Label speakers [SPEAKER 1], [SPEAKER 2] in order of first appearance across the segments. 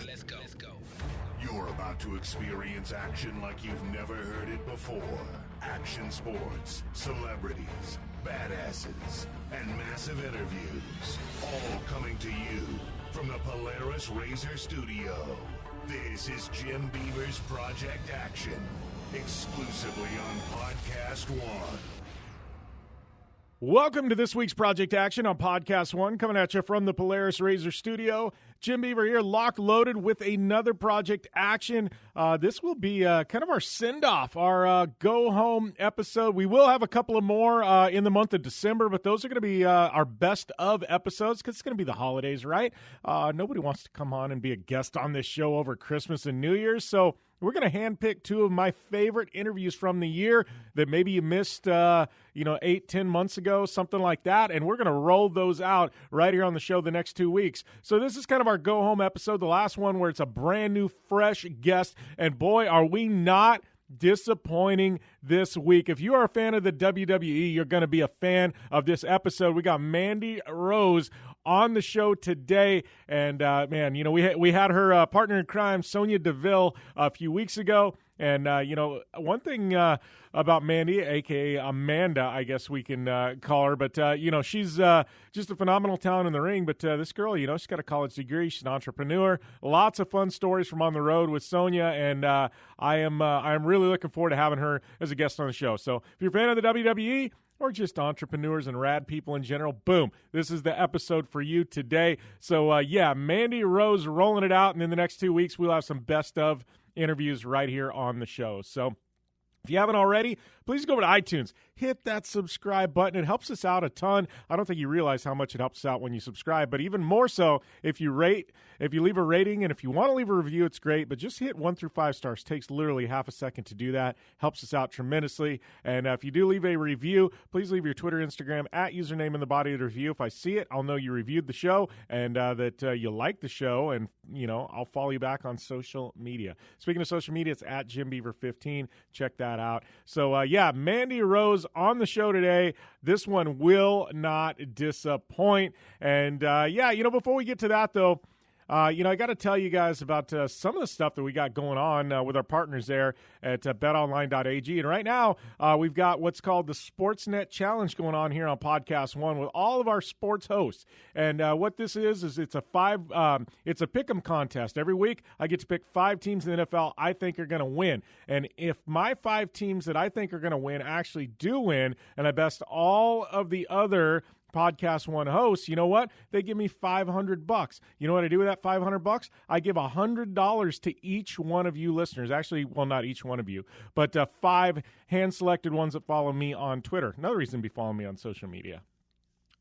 [SPEAKER 1] Let's go.
[SPEAKER 2] You're about to experience action like you've never heard it before. Action sports, celebrities, badasses, and massive interviews. All coming to you from the Polaris Razor Studio. This is Jim Beaver's Project Action, exclusively on Podcast One.
[SPEAKER 3] Welcome to this week's Project Action on Podcast One, coming at you from the Polaris Razor Studio. Jim Beaver here, locked, loaded with another Project Action. This will be kind of our send-off, our go-home episode. We will have a couple of more in the month of December, but those are going to be our best-of episodes because it's going to be the holidays, right? Nobody wants to come on and be a guest on this show over Christmas and New Year's, so we're going to handpick two of my favorite interviews from the year that maybe you missed, 8-10 months ago, something like that, and we're going to roll those out right here on the show the next 2 weeks. So this is kind of our go-home episode, the last one where it's a brand new, fresh guest, and boy, are we not disappointing this week. If you are a fan of the WWE, you're going to be a fan of this episode. We got Mandy Rose on the show today, and we had her partner in crime, Sonya Deville, a few weeks ago. And, one thing about Mandy, a.k.a. Amanda, I guess we can call her, but, she's just a phenomenal talent in the ring. But this girl, she's got a college degree. She's an entrepreneur. Lots of fun stories from on the road with Sonya, and I'm really looking forward to having her as a guest on the show. So if you're a fan of the WWE or just entrepreneurs and rad people in general, boom, this is the episode for you today. So, Mandy Rose rolling it out, and in the next 2 weeks, we'll have some best of interviews right here on the show. So if you haven't already, please go over to iTunes. Hit that subscribe button. It helps us out a ton. I don't think you realize how much it helps us out when you subscribe, but even more so if you rate, if you leave a rating, and if you want to leave a review, it's great, but just hit 1 through 5 stars. It takes literally half a second to do that. Helps us out tremendously. And if you do leave a review, please leave your Twitter, Instagram, @username in the body of the review. If I see it, I'll know you reviewed the show and that you like the show, and, I'll follow you back on social media. Speaking of social media, it's @JimBeaver15. Check that out. So, Mandy Rose on the show today. This one will not disappoint. And, before we get to that, though, I got to tell you guys about some of the stuff that we got going on with our partners there at betonline.ag. And right now, we've got what's called the Sportsnet Challenge going on here on Podcast One with all of our sports hosts. And what this is it's a pick'em contest. Every week, I get to pick 5 teams in the NFL I think are going to win. And if my 5 teams that I think are going to win actually do win, and I best all of the other Podcast One hosts, you know what? They give me $500. You know what I do with that $500? I give $100 to each one of you listeners. Actually, well, not each one of you, but 5 hand-selected ones that follow me on Twitter. Another reason to be following me on social media.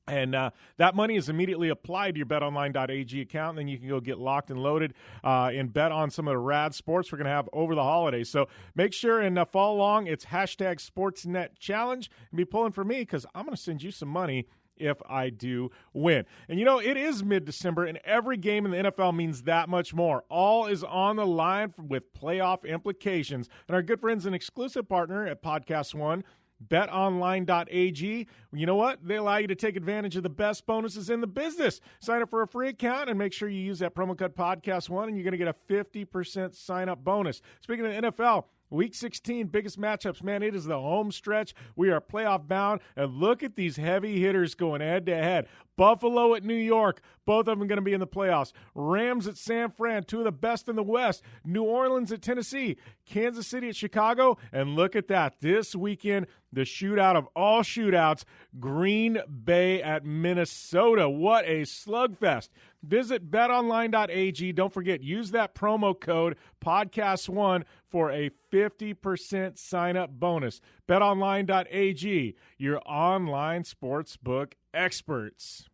[SPEAKER 3] And that money is immediately applied to your betonline.ag account, and then you can go get locked and loaded and bet on some of the rad sports we're going to have over the holidays. So make sure and follow along. It's #SportsNet Challenge. And be pulling for me because I'm going to send you some money if I do win. And, it is mid-December, and every game in the NFL means that much more. All is on the line with playoff implications. And our good friends and exclusive partner at Podcast One, betonline.ag, you know what? They allow you to take advantage of the best bonuses in the business. Sign up for a free account and make sure you use that promo code Podcast1, and you're going to get a 50% sign-up bonus. Speaking of the NFL, Week 16, biggest matchups. Man, it is the home stretch. We are playoff bound, and look at these heavy hitters going head-to-head. Buffalo at New York, both of them going to be in the playoffs. Rams at San Fran, 2 of the best in the West. New Orleans at Tennessee. Kansas City at Chicago. And look at that. This weekend, the shootout of all shootouts, Green Bay at Minnesota. What a slugfest. Visit betonline.ag. Don't forget, use that promo code podcast1 for a 50% sign-up bonus. betonline.ag, your online sportsbook experts.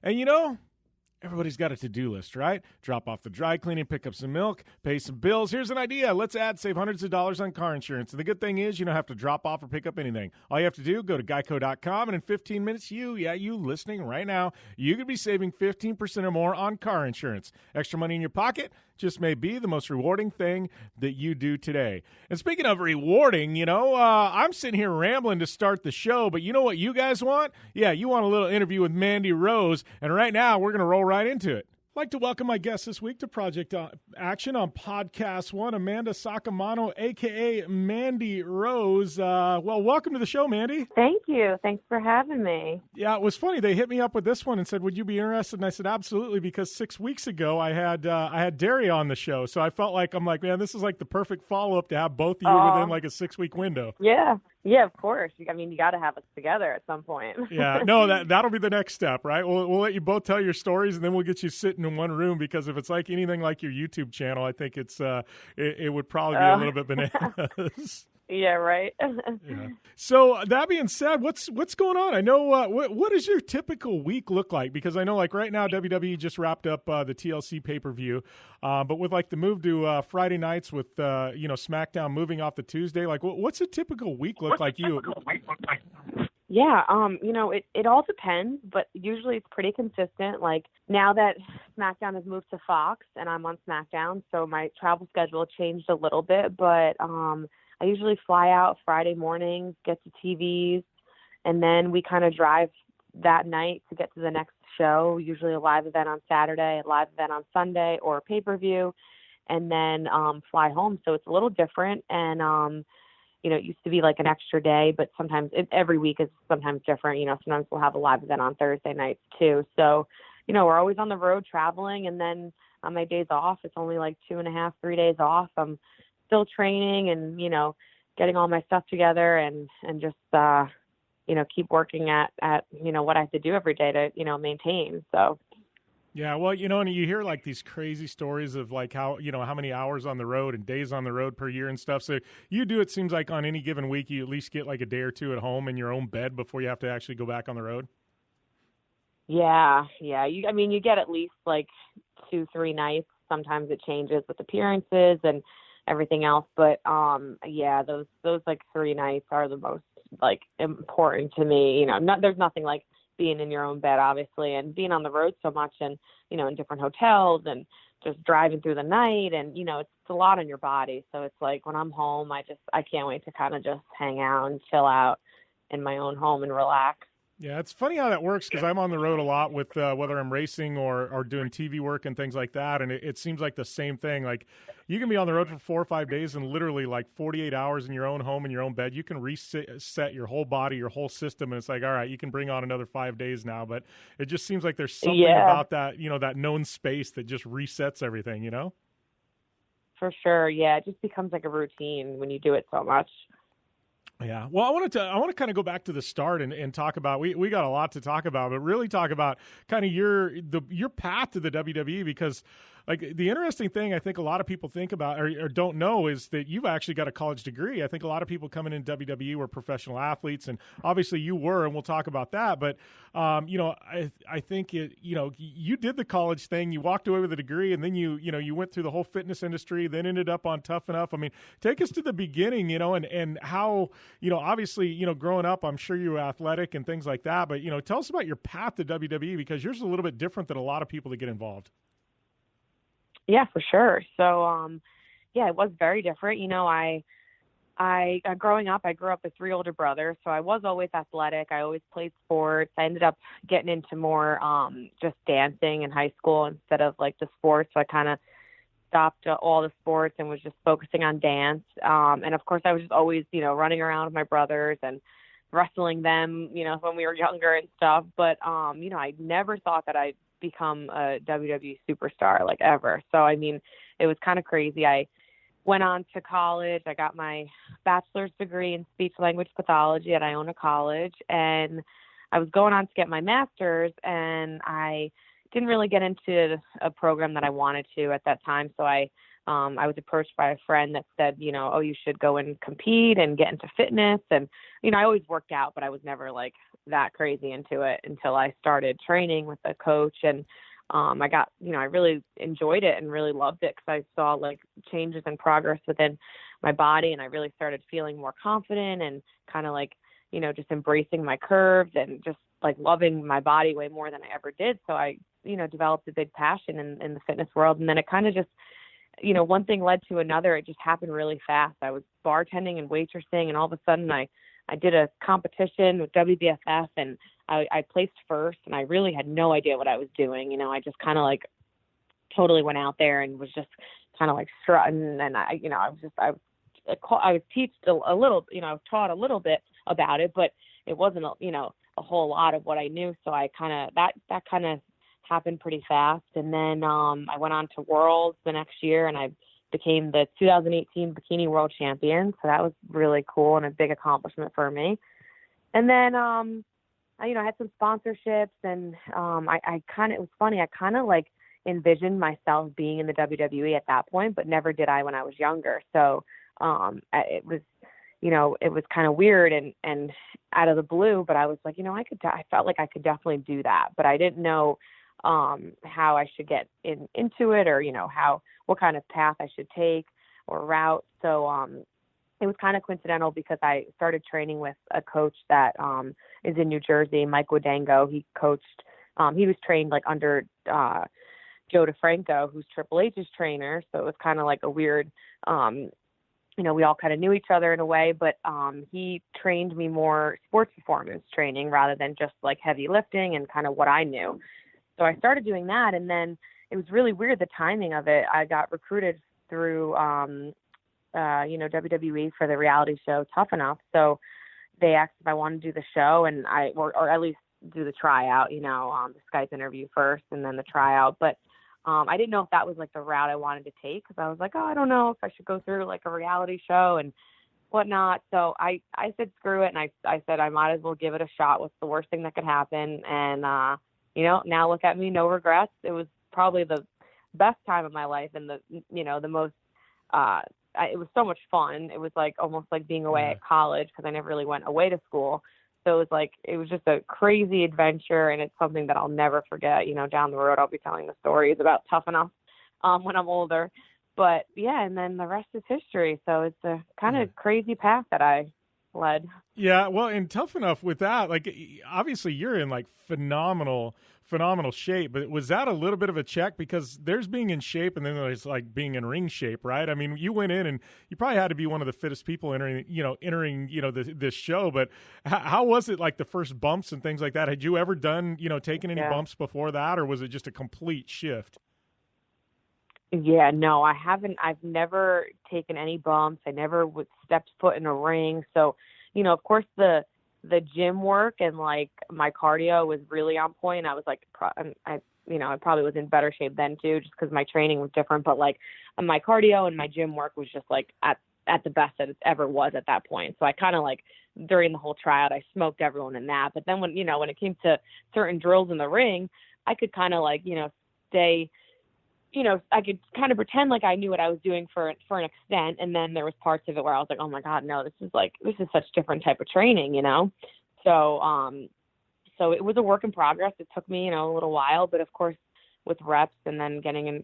[SPEAKER 3] And everybody's got a to-do list, right? Drop off the dry cleaning, pick up some milk, pay some bills. Here's an idea. Let's save hundreds of dollars on car insurance. And the good thing is you don't have to drop off or pick up anything. All you have to do, go to geico.com, and in 15 minutes, you listening right now, you could be saving 15% or more on car insurance. Extra money in your pocket just may be the most rewarding thing that you do today. And speaking of rewarding, I'm sitting here rambling to start the show, but you know what you guys want? Yeah, you want a little interview with Mandy Rose, and right now we're going to roll right into it. I'd like to welcome my guest this week to Project Action on Podcast One, Amanda Sacamano, a.k.a. Mandy Rose. Well, welcome to the show, Mandy.
[SPEAKER 1] Thank you. Thanks for having me.
[SPEAKER 3] Yeah, it was funny. They hit me up with this one and said, would you be interested? And I said, absolutely, because 6 weeks ago I had Derry on the show. So I felt like, man, this is like the perfect follow-up to have both of you within like a 6-week window.
[SPEAKER 1] Yeah, of course. I mean, you got to have us together at some point.
[SPEAKER 3] Yeah, no, that'll be the next step, right? We'll let you both tell your stories, and then we'll get you sitting in one room, because if it's like anything like your YouTube channel, I think it would probably be a little bit bananas.
[SPEAKER 1] Yeah, right.
[SPEAKER 3] Yeah. So that being said, what's going on? I know what does your typical week look like? Because I know like right now WWE just wrapped up the TLC pay-per-view, but with like the move to Friday nights with SmackDown moving off the Tuesday, like what's a typical week look like you?
[SPEAKER 1] Yeah, it all depends, but usually it's pretty consistent. Like now that SmackDown has moved to Fox and I'm on SmackDown, so my travel schedule changed a little bit, but I usually fly out Friday mornings, get to TVs, and then we kind of drive that night to get to the next show, usually a live event on Saturday, a live event on Sunday, or a pay-per-view, and then fly home. So it's a little different, and it used to be like an extra day, but sometimes every week is sometimes different. Sometimes we'll have a live event on Thursday nights too. So, we're always on the road traveling, and then on my days off, it's only like 2.5, 3 days off. I'm still training and, getting all my stuff together and just, keep working at, what I have to do every day to, maintain. So.
[SPEAKER 3] Yeah, well, and you hear like these crazy stories of like how many hours on the road and days on the road per year and stuff. So you do, it seems like on any given week, you at least get like a day or two at home in your own bed before you have to actually go back on the road. Yeah.
[SPEAKER 1] You get at least like 2-3 nights. Sometimes it changes with appearances and everything else. But those like 3 nights are the most like important to me. There's nothing like being in your own bed, obviously, and being on the road so much and, in different hotels and just driving through the night. And, it's a lot on your body. So it's like when I'm home, I can't wait to kind of just hang out and chill out in my own home and relax.
[SPEAKER 3] Yeah, it's funny how that works because I'm on the road a lot with whether I'm racing or doing TV work and things like that, and it seems like the same thing. Like you can be on the road for 4 or 5 days and literally like 48 hours in your own home, in your own bed. You can reset your whole body, your whole system, and it's like, all right, you can bring on another 5 days now. But it just seems like there's something about that, that known space that just resets everything,
[SPEAKER 1] For sure, yeah. It just becomes like a routine when you do it so much.
[SPEAKER 3] Yeah. Well, I want to kind of go back to the start and talk about, we got a lot to talk about, but really talk about kind of your path to the WWE, because like the interesting thing I think a lot of people think about or don't know is that you've actually got a college degree. I think a lot of people coming in WWE were professional athletes, and obviously you were, and we'll talk about that. But, I think you did the college thing, you walked away with a degree, and then you went through the whole fitness industry, then ended up on Tough Enough. I mean, take us to the beginning, and how, obviously, growing up, I'm sure you were athletic and things like that, but, tell us about your path to WWE, because yours is a little bit different than a lot of people that get involved.
[SPEAKER 1] Yeah, for sure. So, it was very different. I growing up, I grew up with 3 older brothers, so I was always athletic. I always played sports. I ended up getting into more just dancing in high school instead of like the sports. So I kind of stopped all the sports and was just focusing on dance. And of course, I was just always, running around with my brothers and wrestling them, when we were younger and stuff. But, I never thought that I'd become a WWE superstar, like ever. So, I mean, it was kind of crazy. I went on to college. I got my bachelor's degree in speech language pathology at Iona College, and I was going on to get my master's, and I didn't really get into a program that I wanted to at that time. So I was approached by a friend that said, you should go and compete and get into fitness. And, I always worked out, but I was never like that crazy into it until I started training with a coach. And I got, I really enjoyed it and really loved it because I saw like changes and progress within my body. And I really started feeling more confident and kind of like, just embracing my curves and just like loving my body way more than I ever did. So I, developed a big passion in the fitness world. And then it kind of just, one thing led to another. It just happened really fast. I was bartending and waitressing, and all of a sudden I did a competition with WBFF, and I placed first, and I really had no idea what I was doing. I just kind of like totally went out there and was just kind of like strutting. And I was taught a little, taught a little bit about it, but it wasn't, a whole lot of what I knew. So I that kind of happened pretty fast. And then I went on to Worlds the next year, and I became the 2018 Bikini World Champion. So that was really cool and a big accomplishment for me. And then, I had some sponsorships, and it was funny. I kind of like envisioned myself being in the WWE at that point, but never did I when I was younger. So it was, it was kind of weird and out of the blue, but I was like, I felt like I could definitely do that, but I didn't know how I should get into it, or, what kind of path I should take or route. So it was kind of coincidental because I started training with a coach that is in New Jersey, Mike Wadango. He coached, he was trained like under Joe DeFranco, who's Triple H's trainer. So it was kind of like a weird, we all kind of knew each other in a way, but he trained me more sports performance training rather than just like heavy lifting and kind of what I knew. So I started doing that, and then it was really weird, the timing of it. I got recruited through, WWE for the reality show Tough Enough. So they asked if I wanted to do the show, and or at least do the tryout, the Skype interview first and then the tryout. But I didn't know if that was like the route I wanted to take, because I was like, I don't know if I should go through like a reality show and whatnot. So I said, screw it. And I said, I might as well give it a shot. What's the worst thing that could happen? And, now look at me, no regrets. It was probably the best time of my life, and the most, it was so much fun. It was like almost like being away at college, because I never really went away to school. So it was just a crazy adventure, and it's something that I'll never forget. Down the road, I'll be telling the stories about Tough Enough when I'm older. But yeah, and then the rest is history. So it's a kind of crazy path that I led.
[SPEAKER 3] Yeah, well, and Tough Enough with that, like, obviously you're in like phenomenal shape, but was that a little bit of a check? Because there's being in shape, and then there's like being in ring shape, right? I mean, you went in and you probably had to be one of the fittest people entering this show, but how was it, like the first bumps and things like that? Had you ever done, taken any bumps before that, or was it just a complete shift?
[SPEAKER 1] Yeah, no, I haven't. I've never taken any bumps. I never stepped foot in a ring. So, of course, the gym work and like my cardio was really on point. I was like, I probably was in better shape then too, just because my training was different. But like my cardio and my gym work was just like at the best that it ever was at that point. So I kind of like during the whole tryout, I smoked everyone in that. But then when it came to certain drills in the ring, I could kind of like, stay. I could kind of pretend like I knew what I was doing for an extent. And then there was parts of it where I was like, oh my God, no, this is such different type of training, So, so it was a work in progress. It took me, a little while, but of course with reps and then getting,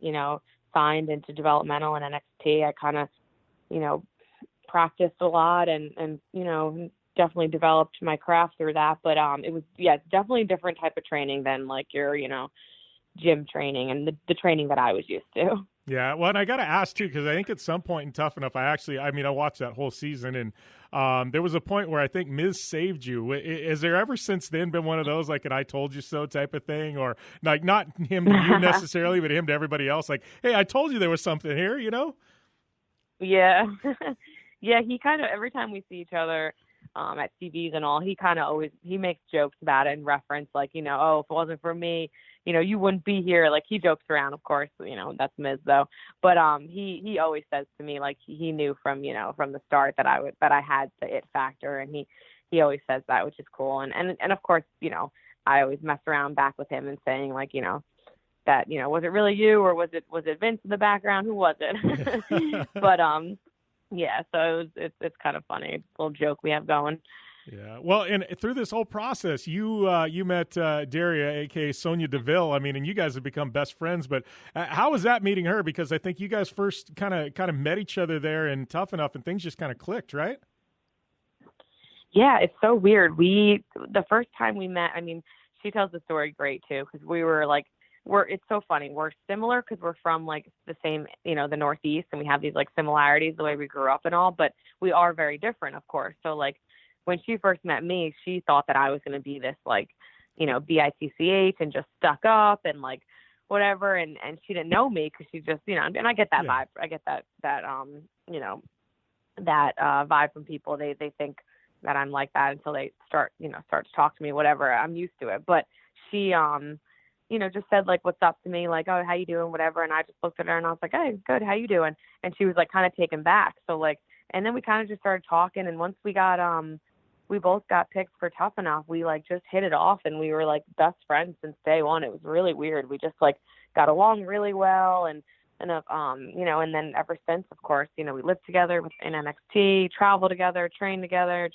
[SPEAKER 1] signed into developmental and NXT, I kind of, practiced a lot and, definitely developed my craft through that. But, it was, definitely a different type of training than like your, gym training and the training that I was used to.
[SPEAKER 3] Yeah, well, and I got to ask too, because I think at some point in Tough Enough, I watched that whole season, and there was a point where I think Miz saved you. Is there ever since then been one of those like an "I told you so" type of thing, or like not him to you necessarily, but him to everybody else? Like, hey, I told you there was something here,
[SPEAKER 1] Yeah, yeah. He kind of every time we see each other at TVs and all, he kind of always makes jokes about it and reference like, oh, if it wasn't for me, you wouldn't be here. Like he jokes around, of course, that's Miz though. But he always says to me like he knew from the start that I had the it factor, and he always says that, which is cool. And of course, I always mess around back with him and saying like, that, was it really you, or was it Vince in the background? Who was it? But yeah, so it's kind of funny, little joke we have going.
[SPEAKER 3] Yeah, well, and through this whole process, you met Daria, aka Sonya Deville. I mean, and you guys have become best friends. But how was that meeting her? Because I think you guys first kind of met each other there in Tough Enough, and things just kind of clicked, right?
[SPEAKER 1] Yeah, it's so weird. The first time we met, I mean, she tells the story great too, because we were like, it's so funny. We're similar because we're from like the same, the Northeast, and we have these like similarities the way we grew up and all, but we are very different, of course. So like when she first met me, she thought that I was going to be this like, bitch and just stuck up and like whatever. And she didn't know me because she just, and I get that
[SPEAKER 3] Yeah.
[SPEAKER 1] vibe. I get that vibe from people. They think that I'm like that until they start to talk to me, whatever. I'm used to it. But she, just said like, what's up to me? Like, oh, how you doing? Whatever. And I just looked at her and I was like, hey, good. How you doing? And she was like kind of taken back. So like, and then we kind of just started talking. And once we both got picked for Tough Enough, we like just hit it off and we were like best friends since day one. It was really weird. We just like got along really well. And then ever since, of course, we lived together in NXT, travel together, train together,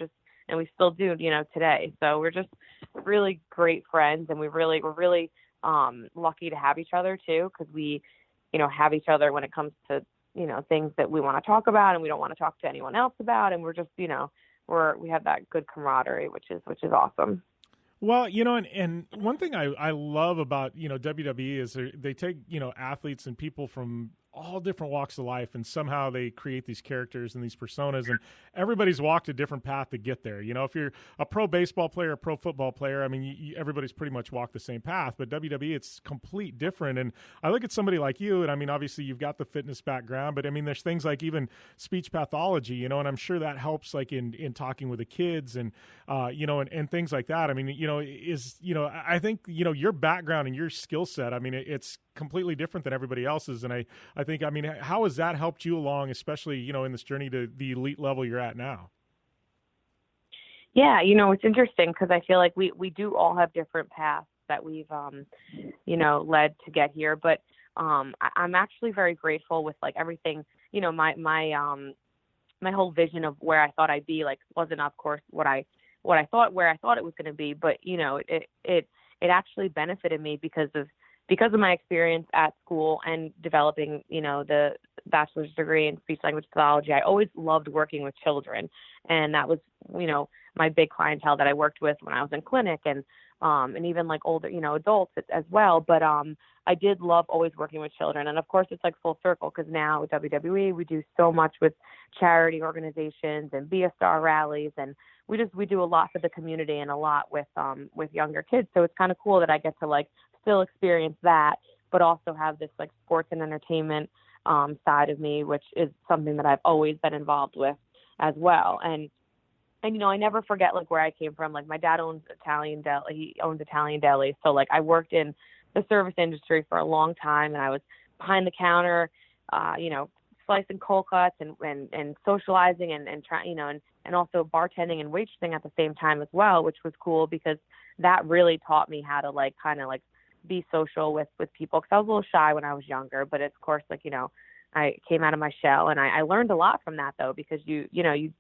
[SPEAKER 1] and we still do, today. So we're just really great friends, and we're really lucky to have each other too, because we, have each other when it comes to, things that we want to talk about and we don't want to talk to anyone else about, and we're just, we have that good camaraderie, which is awesome.
[SPEAKER 3] Well, and one thing I love about, WWE is they take, athletes and people from all different walks of life, and somehow they create these characters and these personas, and everybody's walked a different path to get there. If you're a pro baseball player, a pro football player, I mean, everybody's pretty much walked the same path, but WWE, it's complete different. And I look at somebody like you, and I mean, obviously you've got the fitness background, but I mean, there's things like even speech pathology, and I'm sure that helps like in talking with the kids and, and things like that. I mean, I think, your background and your skill set, I mean, it's completely different than everybody else's. And I think, I mean, how has that helped you along, especially, in this journey to the elite level you're at now?
[SPEAKER 1] Yeah, it's interesting because I feel like we do all have different paths that we've, led to get here. But I'm actually very grateful with like everything, my whole vision of where I thought I'd be, like, wasn't, of course, where I thought it was going to be. But, it actually benefited me because of my experience at school and developing, the bachelor's degree in speech language pathology. I always loved working with children, and that was, my big clientele that I worked with when I was in clinic, and even like older, adults as well. But I did love always working with children, and of course it's like full circle because now with WWE we do so much with charity organizations and Be a Star rallies, and we do a lot for the community and a lot with younger kids. So it's kind of cool that I get to like still experience that, but also have this like sports and entertainment side of me, which is something that I've always been involved with as well. And I never forget like where I came from. Like my dad owns Italian deli. He owns Italian deli. So like I worked in the service industry for a long time, and I was behind the counter, slicing cold cuts and socializing and trying, and also bartending and waitressing at the same time as well, which was cool because that really taught me how to like kind of like be social with people, because I was a little shy when I was younger. But of course, like, I came out of my shell, and I learned a lot from that though, because you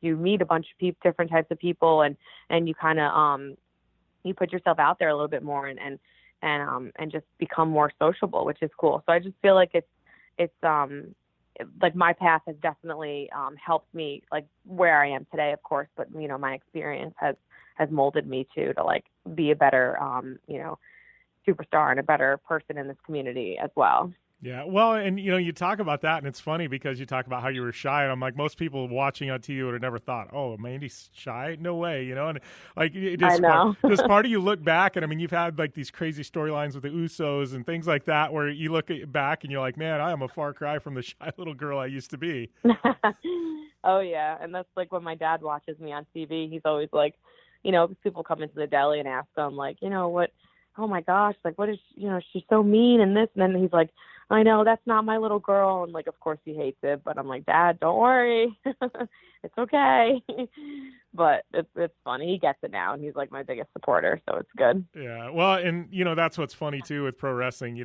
[SPEAKER 1] meet a bunch of different types of people, and you kind of you put yourself out there a little bit more and just become more sociable, which is cool. So I just feel like it's like my path has definitely helped me like where I am today, of course, but my experience has molded me to like be a better superstar and a better person in this community as well.
[SPEAKER 3] Yeah, well, and you talk about that, and it's funny because you talk about how you were shy, and I'm like, most people watching on TV would have never thought, oh, Mandy's shy? No way, and like it just,
[SPEAKER 1] I know.
[SPEAKER 3] Just part of you look back, and I mean, you've had like these crazy storylines with the Usos and things like that, where you look back and you're like, man, I am a far cry from the shy little girl I used to be.
[SPEAKER 1] Oh yeah, and that's like when my dad watches me on TV, he's always like, people come into the deli and ask him like, what? Oh my gosh, like what is, she's so mean and this, and then he's like, I know, that's not my little girl. And like, of course he hates it, but I'm like, Dad, don't worry. It's okay. But it's funny. He gets it now, and he's like my biggest supporter. So it's good.
[SPEAKER 3] Yeah. Well, and that's what's funny too with pro wrestling,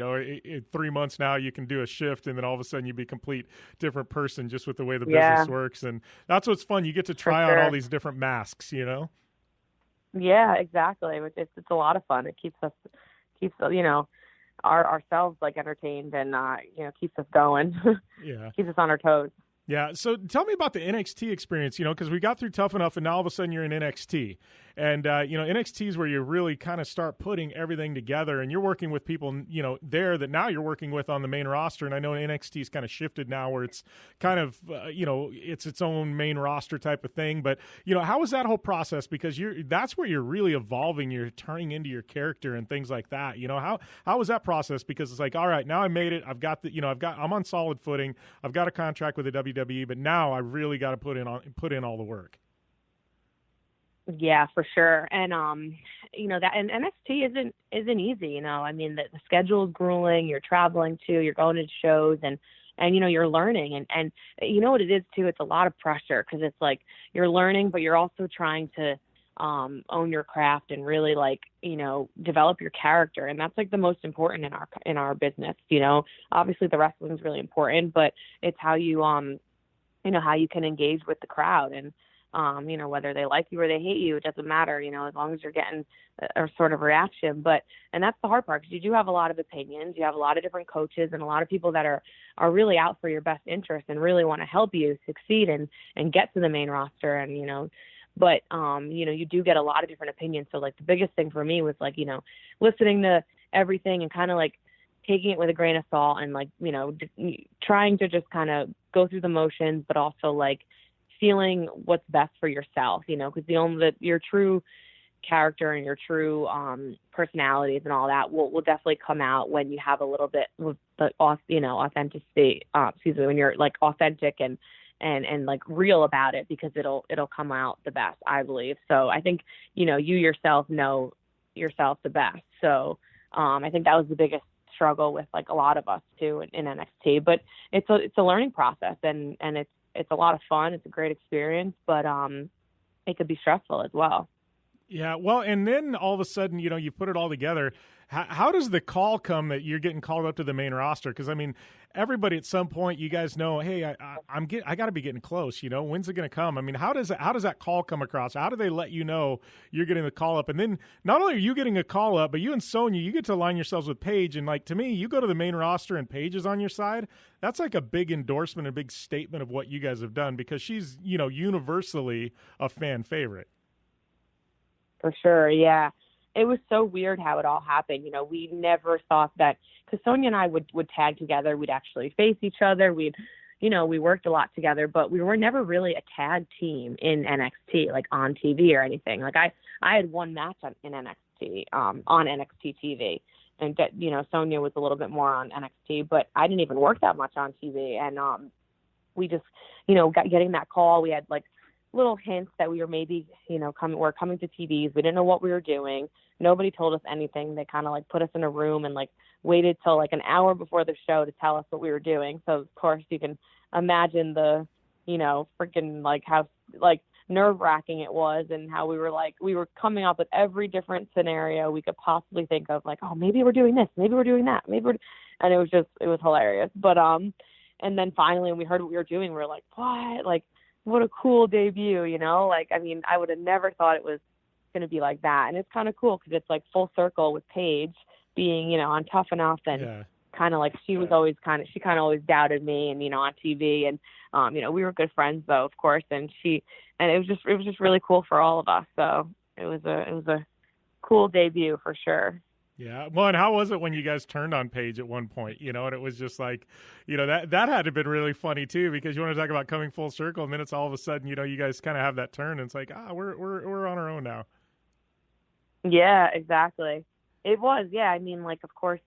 [SPEAKER 3] 3 months now you can do a shift, and then all of a sudden you be a complete different person just with the way the business works. And that's what's fun. You get to try on all these different masks,
[SPEAKER 1] Yeah, exactly. It's a lot of fun. It keeps us, ourselves like entertained, and keeps us going.
[SPEAKER 3] Yeah,
[SPEAKER 1] keeps us on our toes.
[SPEAKER 3] Yeah. So tell me about the NXT experience, because we got through Tough Enough and now all of a sudden you're in NXT. And, NXT is where you really kind of start putting everything together, and you're working with people, there that now you're working with on the main roster. And I know NXT is kind of shifted now where it's kind of, it's its own main roster type of thing. But, how was that whole process? Because that's where you're really evolving. You're turning into your character and things like that. How was that process? Because it's like, all right, now I made it. I've got I'm on solid footing. I've got a contract with the WWE, but now I really got to put in all the work.
[SPEAKER 1] Yeah, for sure. And that, and NXT isn't easy, I mean, the schedule is grueling. You're traveling too, you're going to shows, and you're learning, and you know what it is too, it's a lot of pressure, because it's like you're learning, but you're also trying to own your craft and really develop your character. And that's like the most important in our business. Obviously the wrestling is really important, but it's how you how you can engage with the crowd, and whether they like you or they hate you, it doesn't matter, as long as you're getting a sort of reaction. And that's the hard part, because you do have a lot of opinions. You have a lot of different coaches and a lot of people that are really out for your best interest and really want to help you succeed and get to the main roster. And, you do get a lot of different opinions. So like the biggest thing for me was listening to everything and kind of taking it with a grain of salt, and trying to just kind of go through the motions, but also feeling what's best for yourself, because your true character and your true personalities and all that will definitely come out when you have a little bit of authenticity. When you're authentic and real about it, because it'll come out the best, I believe. So I think you yourself know yourself the best. So I think that was the biggest struggle with a lot of us too in NXT. But it's a learning process, and it's a lot of fun. It's a great experience, but it could be stressful as well.
[SPEAKER 3] Yeah, well, and then all of a sudden, you put it all together. How does the call come that you're getting called up to the main roster? Because I mean, everybody at some point, you guys know, hey, I got to be getting close. When's it going to come? I mean, how does that call come across? How do they let you know you're getting the call up? And then not only are you getting a call up, but you and Sonya, you get to align yourselves with Paige. And to me, you go to the main roster and Paige is on your side. That's a big endorsement, a big statement of what you guys have done, because she's universally a fan favorite.
[SPEAKER 1] For sure, yeah. It was so weird how it all happened. We never thought that, because Sonya and I would tag together. We'd actually face each other. We worked a lot together, but we were never really a tag team in NXT, on TV or anything. I had one match in NXT, on NXT TV, and Sonya was a little bit more on NXT, but I didn't even work that much on TV. And we just, getting that call, we had little hints that we were maybe, we're coming to TVs. We didn't know what we were doing. Nobody told us anything. They kind of put us in a room and waited till an hour before the show to tell us what we were doing. So of course you can imagine the, freaking how nerve wracking it was, and how we were coming up with every different scenario we could possibly think of. Oh, maybe we're doing this, maybe we're doing that, and it was hilarious. But and then finally when we heard what we were doing, we were like, what? What a cool debut, I mean, I would have never thought it was going to be like that. And it's kind of cool, because it's full circle with Paige being, on Tough Enough, and kind of she was always she always doubted me, and, on TV, and, we were good friends though, of course. And it was just really cool for all of us. So it was a cool debut for sure.
[SPEAKER 3] Yeah. Well, and how was it when you guys turned on Paige at one point, and it was just that had to have been really funny too, because you want to talk about coming full circle, and then it's all of a sudden, you guys kind of have that turn, and it's we're on our own now.
[SPEAKER 1] Yeah, exactly. It was. Yeah. I mean, of course,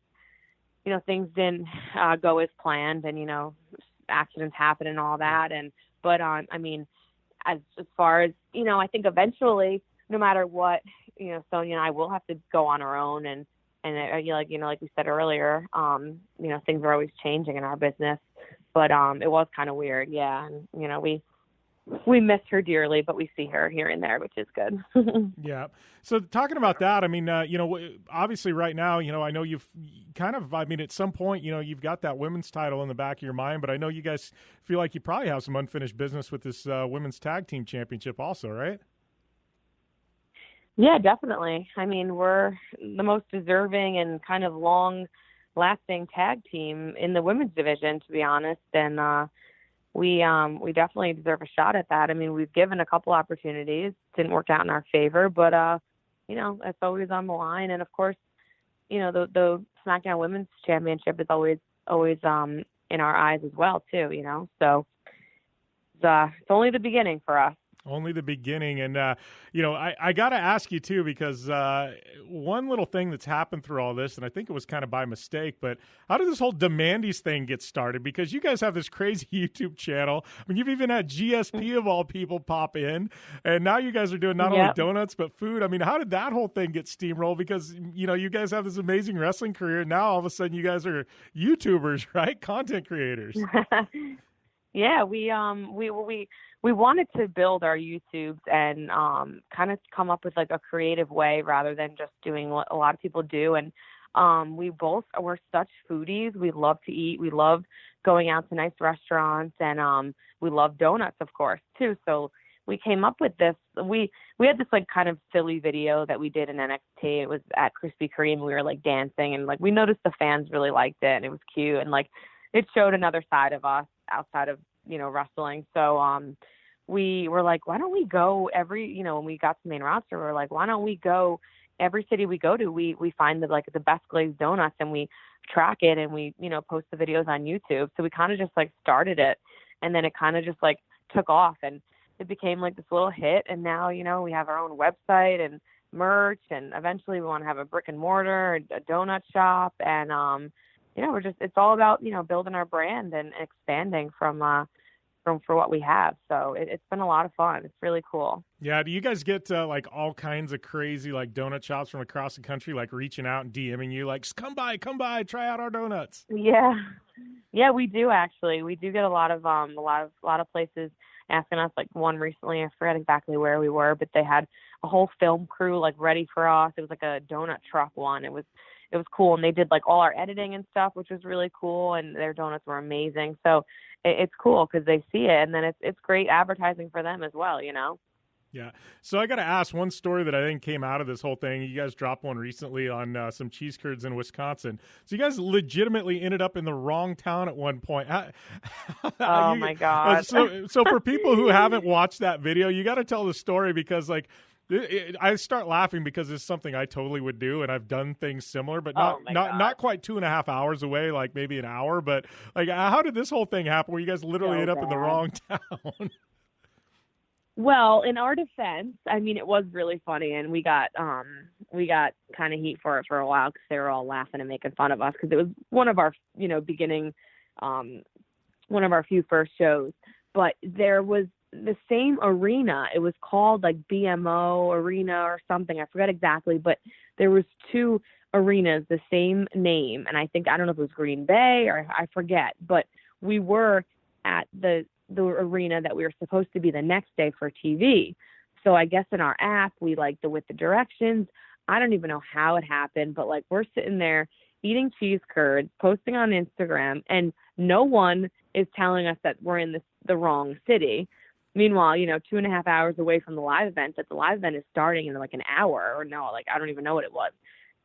[SPEAKER 1] things didn't go as planned, and, accidents happen and all that. But I mean, as far as, I think eventually, no matter what, Sonya and I will have to go on our own, and like we said earlier, things are always changing in our business, but it was kind of weird. Yeah. And, we miss her dearly, but we see her here and there, which is good.
[SPEAKER 3] Yeah. So talking about that, I mean, obviously right now, I know you've at some point, you've got that women's title in the back of your mind, but I know you guys feel like you probably have some unfinished business with this women's tag team championship also, right?
[SPEAKER 1] Yeah, definitely. I mean, we're the most deserving and kind of long-lasting tag team in the women's division, to be honest. And we definitely deserve a shot at that. I mean, we've given a couple opportunities, didn't work out in our favor, but it's always on the line. And of course, the SmackDown Women's Championship is always in our eyes as well too. So it's only the beginning for us.
[SPEAKER 3] Only the beginning. And, I got to ask you, too, because one little thing that's happened through all this, and I think it was kind of by mistake, but how did this whole Demandy's thing get started? Because you guys have this crazy YouTube channel. I mean, you've even had GSP, of all people, pop in. And now you guys are doing not only donuts, but food. I mean, how did that whole thing get steamrolled? Because, you guys have this amazing wrestling career. And now all of a sudden you guys are YouTubers, right? Content creators.
[SPEAKER 1] Yeah, we wanted to build our YouTubes and kind of come up with like a creative way rather than just doing what a lot of people do. And we're such foodies. We love to eat. We love going out to nice restaurants, and we love donuts, of course, too. So we came up with this. We had this like kind of silly video that we did in NXT. It was at Krispy Kreme. We were like dancing, and like we noticed the fans really liked it, and it was cute, and like it showed another side of us outside of wrestling. So we were like, why don't we go when we got to the main roster, we were like, why don't we go every city we go to, we find the best glazed donuts, and we track it, and we post the videos on YouTube. So we kind of just like started it, and then it kind of just like took off, and it became like this little hit. And now we have our own website and merch, and eventually we want to have a brick and mortar, a donut shop, and it's all about, building our brand and expanding for what we have. So it's been a lot of fun. It's really cool.
[SPEAKER 3] Yeah. Do you guys get like all kinds of crazy like donut shops from across the country, like reaching out and DMing you like, come by, try out our donuts?
[SPEAKER 1] Yeah. Yeah, we do actually. We do get a lot of places asking us, like one recently, I forget exactly where we were, but they had a whole film crew like ready for us. It was like a donut truck one. It was cool. And they did like all our editing and stuff, which was really cool. And their donuts were amazing. So it's cool because they see it, and then it's great advertising for them as well,
[SPEAKER 3] Yeah. So I got to ask one story that I think came out of this whole thing. You guys dropped one recently on some cheese curds in Wisconsin. So you guys legitimately ended up in the wrong town at one point.
[SPEAKER 1] Oh my God.
[SPEAKER 3] So for people who haven't watched that video, you got to tell the story, because like, I start laughing because it's something I totally would do, and I've done things similar, but not quite 2.5 hours away, like maybe an hour. But like, how did this whole thing happen where you guys literally end up in the wrong town?
[SPEAKER 1] Well, in our defense, I mean, it was really funny, and we got kind of heat for it for a while because they were all laughing and making fun of us because it was one of our beginning, one of our few first shows. But there was the same arena. It was called like BMO Arena or something. I forget exactly, but there was two arenas, the same name. And I don't know if it was Green Bay or I forget, but we were at the arena that we were supposed to be the next day for TV. So I guess in our app, we like with the directions. I don't even know how it happened, but like we're sitting there eating cheese curds, posting on Instagram, and no one is telling us that we're in the wrong city. Meanwhile, 2.5 hours away from the live event, that the live event is starting in like an hour, or no, like I don't even know what it was.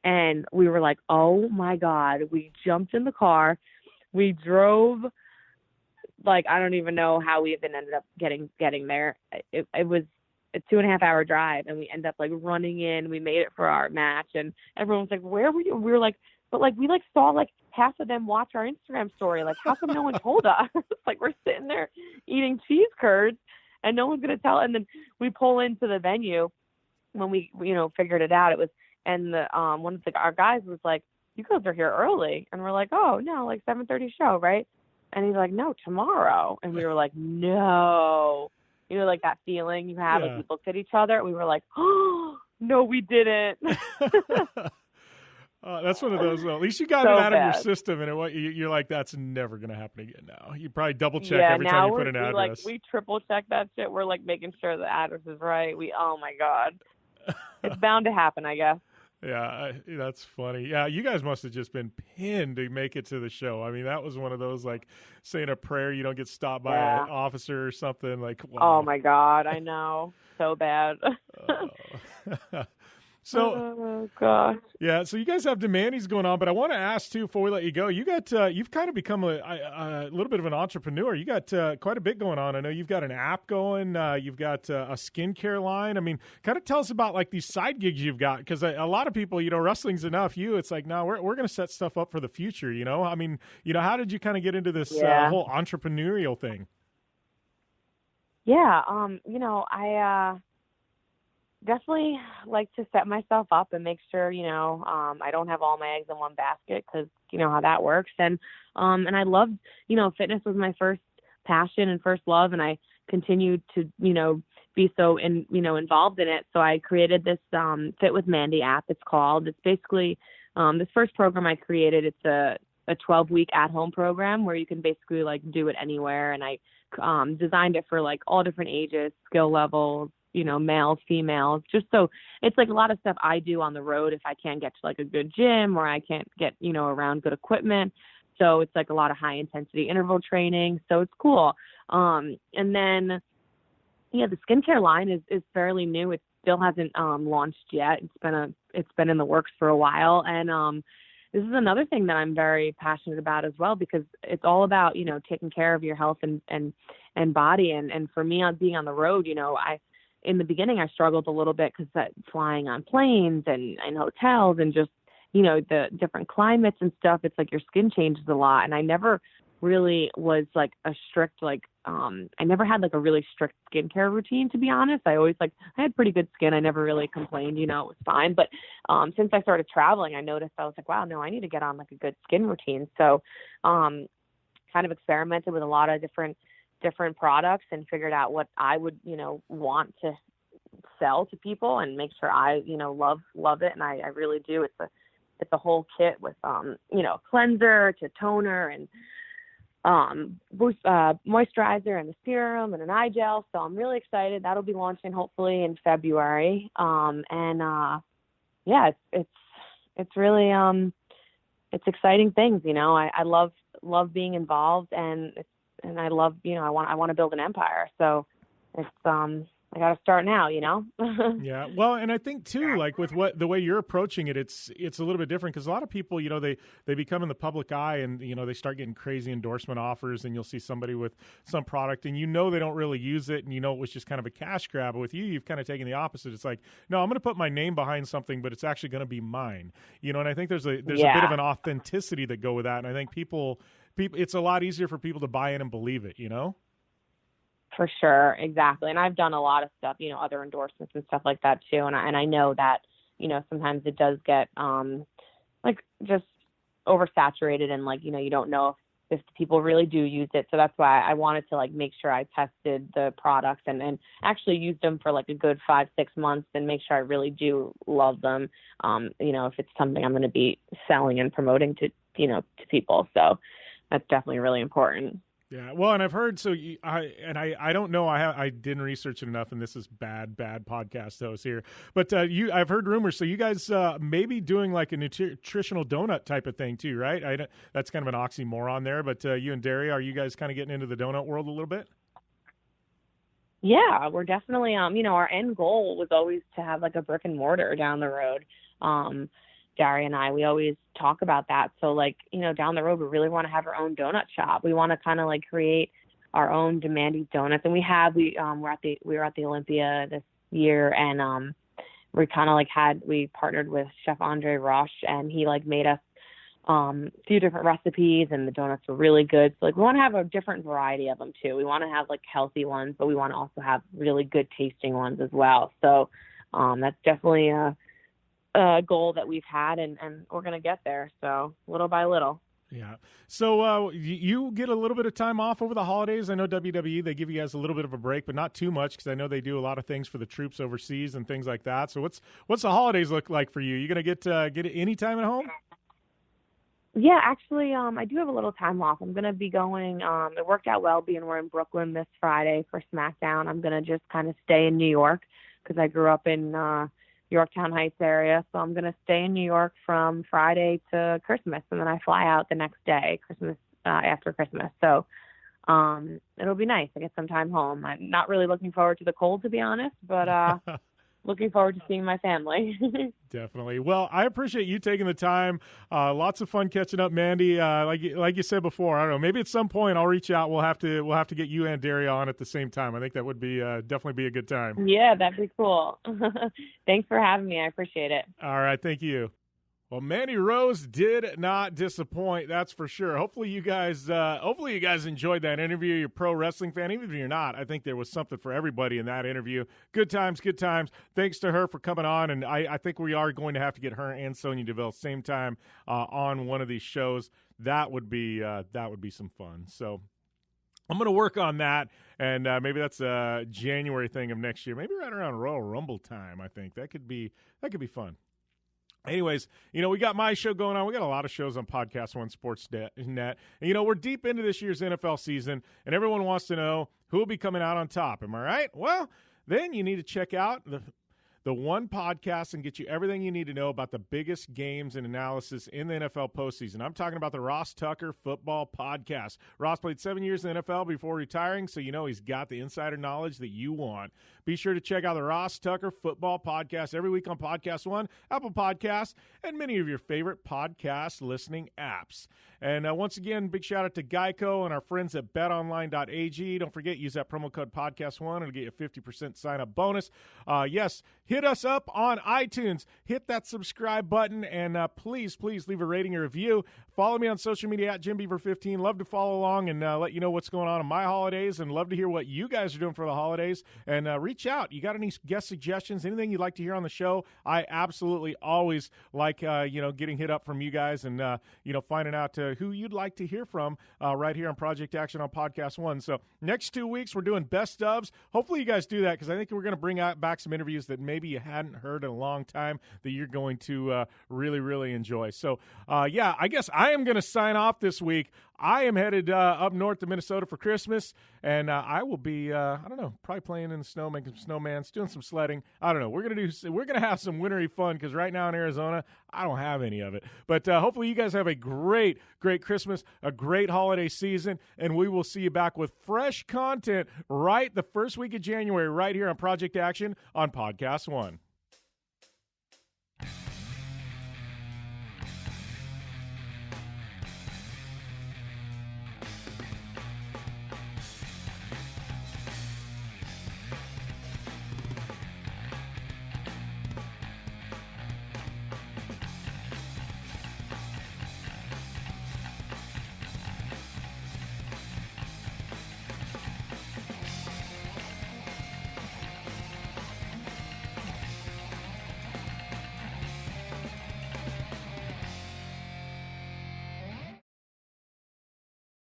[SPEAKER 1] And we were like, oh my God, we jumped in the car. We drove, like, I don't even know how we even ended up getting there. It was a 2.5 hour drive, and we ended up like running in. We made it for our match, and everyone was like, where were you? We were like, but like, we like saw like half of them watch our Instagram story. Like, how come no one told us? Like, we're sitting there eating cheese curds, and no one's going to tell. And then we pull into the venue when we, figured it out. It was, and the, one of our guys was like, you guys are here early. And we're like, oh no, like 7:30 show. Right. And he's like, no, tomorrow. And we were like, no, like that feeling you have. Like, we looked at each other. We were like, oh no, we didn't.
[SPEAKER 3] That's one of those. Well, at least you got it out of your system, and you're like, that's never going to happen again. Now you probably double check every time you put an address.
[SPEAKER 1] We triple check that shit. We're like making sure the address is right. Oh my God, it's bound to happen, I guess.
[SPEAKER 3] Yeah, that's funny. Yeah, you guys must have just been pinned to make it to the show. I mean, that was one of those, like, saying a prayer, you don't get stopped by an officer or something. Like, wow.
[SPEAKER 1] Oh my God, I know, so bad.
[SPEAKER 3] So,
[SPEAKER 1] Oh gosh.
[SPEAKER 3] yeah, so you guys have demandies going on, but I want to ask too before we let you go. You got you've kind of become a little bit of an entrepreneur. You got quite a bit going on. I know you've got an app going. You've got a skincare line. I mean, kind of tell us about like these side gigs you've got, because a lot of people, wrestling's enough. It's like, no, we're going to set stuff up for the future. I mean, how did you kind of get into this whole entrepreneurial thing?
[SPEAKER 1] Yeah. I definitely like to set myself up and make sure, I don't have all my eggs in one basket, because you know how that works. And I loved, fitness was my first passion and first love. And I continued to, be so involved in it. So I created this Fit with Mandy app. It's called. It's basically this first program I created. It's a 12-week at-home program where you can basically like do it anywhere. And I designed it for like all different ages, skill levels, males, females, just so it's like a lot of stuff I do on the road if I can't get to like a good gym or I can't get, around good equipment. So it's like a lot of high intensity interval training. So it's cool. And then, the skincare line is fairly new. It still hasn't launched yet. It's been in the works for a while. And this is another thing that I'm very passionate about as well, because it's all about, taking care of your health and body. And for me, on being on the road, in the beginning, I struggled a little bit because flying on planes and hotels and just, the different climates and stuff, it's like your skin changes a lot. And I never really was like a strict, I never had like a really strict skincare routine, to be honest. I always I had pretty good skin. I never really complained, it was fine. But since I started traveling, I noticed I was like, wow, no, I need to get on like a good skin routine. So kind of experimented with a lot of different products and figured out what I would, want to sell to people and make sure I, love it. And I really do. It's a whole kit with, cleanser to toner and moisturizer and the serum and an eye gel. So I'm really excited. That'll be launching hopefully in February. It's really, it's exciting things. I love being involved, and I love, I want to build an empire. So it's, I got to start now,
[SPEAKER 3] Yeah. Well, and I think too, like with the way you're approaching it, it's a little bit different, because a lot of people, they become in the public eye and, they start getting crazy endorsement offers, and you'll see somebody with some product and, they don't really use it. And, it was just kind of a cash grab. But with you, you've kind of taken the opposite. It's like, no, I'm going to put my name behind something, but it's actually going to be mine, and I think there's a bit of an authenticity that go with that. And I think people, it's a lot easier for people to buy in and believe it,
[SPEAKER 1] For sure. Exactly. And I've done a lot of stuff, other endorsements and stuff like that too. And I know that, sometimes it does get, just oversaturated and you don't know if people really do use it. So that's why I wanted to make sure I tested the products and actually used them for a good 5-6 months and make sure I really do love them. If it's something I'm going to be selling and promoting to people. So that's definitely really important.
[SPEAKER 3] Yeah, well, and I've heard, I don't know, I didn't research it enough, and this is bad podcast host here, but I've heard rumors, so you guys may be doing like a nutritional donut type of thing too, right? That's kind of an oxymoron there, but you and Daria, are you guys kind of getting into the donut world a little bit?
[SPEAKER 1] Yeah, we're definitely, our end goal was always to have a brick and mortar down the road. Daria and I, we always talk about that. So down the road, we really want to have our own donut shop. We want to kind of create our own Demandy donuts. And we were at the Olympia this year, and we kind of we partnered with Chef Andre Roche, and he made us a few different recipes, and the donuts were really good. So we want to have a different variety of them too. We want to have healthy ones, but we want to also have really good tasting ones as well. So that's definitely a goal that we've had, and we're going to get there. So little by little.
[SPEAKER 3] Yeah. So you get a little bit of time off over the holidays. I know WWE, they give you guys a little bit of a break, but not too much, because I know they do a lot of things for the troops overseas and things like that. So what's the holidays look like for you? You going to get any time at home?
[SPEAKER 1] Yeah, actually, I do have a little time off. I'm going to be going, it worked out well being we're in Brooklyn this Friday for SmackDown. I'm going to just kind of stay in New York, because I grew up in Yorktown Heights area. So I'm going to stay in New York from Friday to Christmas, and then I fly out the next day, after Christmas. So it'll be nice. I get some time home. I'm not really looking forward to the cold, to be honest, but looking forward to seeing my family.
[SPEAKER 3] Definitely. Well, I appreciate you taking the time. Lots of fun catching up, Mandy. Like you said before, I don't know. Maybe at some point I'll reach out. We'll have to get you and Daria on at the same time. I think that would be definitely be a good time.
[SPEAKER 1] Yeah, that'd be cool. Thanks for having me. I appreciate it.
[SPEAKER 3] All right. Thank you. Well, Mandy Rose did not disappoint, that's for sure. Hopefully you guys enjoyed that interview. You're a pro wrestling fan, even if you're not. I think there was something for everybody in that interview. Good times, good times. Thanks to her for coming on, and I think we are going to have to get her and Sonya Deville same time on one of these shows. That would be some fun. So I'm going to work on that, and maybe that's a January thing of next year. Maybe right around Royal Rumble time. I think that could be fun. Anyways, we got my show going on. We got a lot of shows on Podcast One Sports Net. And, we're deep into this year's NFL season, and everyone wants to know who will be coming out on top. Am I right? Well, then you need to check out the one podcast and get you everything you need to know about the biggest games and analysis in the NFL postseason. I'm talking about the Ross Tucker Football Podcast. Ross played 7 years in the NFL before retiring, so he's got the insider knowledge that you want. Be sure to check out the Ross Tucker Football Podcast every week on Podcast One, Apple Podcasts, and many of your favorite podcast listening apps. And once again, big shout out to Geico and our friends at betonline.ag. Don't forget, use that promo code Podcast1. It'll get you a 50% sign-up bonus. Yes, hit us up on iTunes. Hit that subscribe button, and please leave a rating or review. Follow me on social media at JimBeaver15. Love to follow along and let you know what's going on in my holidays, and love to hear what you guys are doing for the holidays. And reach out. You got any guest suggestions, anything you'd like to hear on the show? I absolutely always like, getting hit up from you guys and, finding out who you'd like to hear from right here on Project Action on Podcast One. So next 2 weeks, we're doing best ofs. Hopefully you guys do that, because I think we're going to bring back some interviews that maybe you hadn't heard in a long time that you're going to really, really enjoy. So, I guess I am going to sign off this week. I am headed up north to Minnesota for Christmas, and I will be, probably playing in the snow, making some snowmans, doing some sledding. I don't know. We're gonna have some wintry fun, because right now in Arizona, I don't have any of it. But hopefully you guys have a great, great Christmas, a great holiday season, and we will see you back with fresh content right the first week of January, right here on Project Action on Podcast One.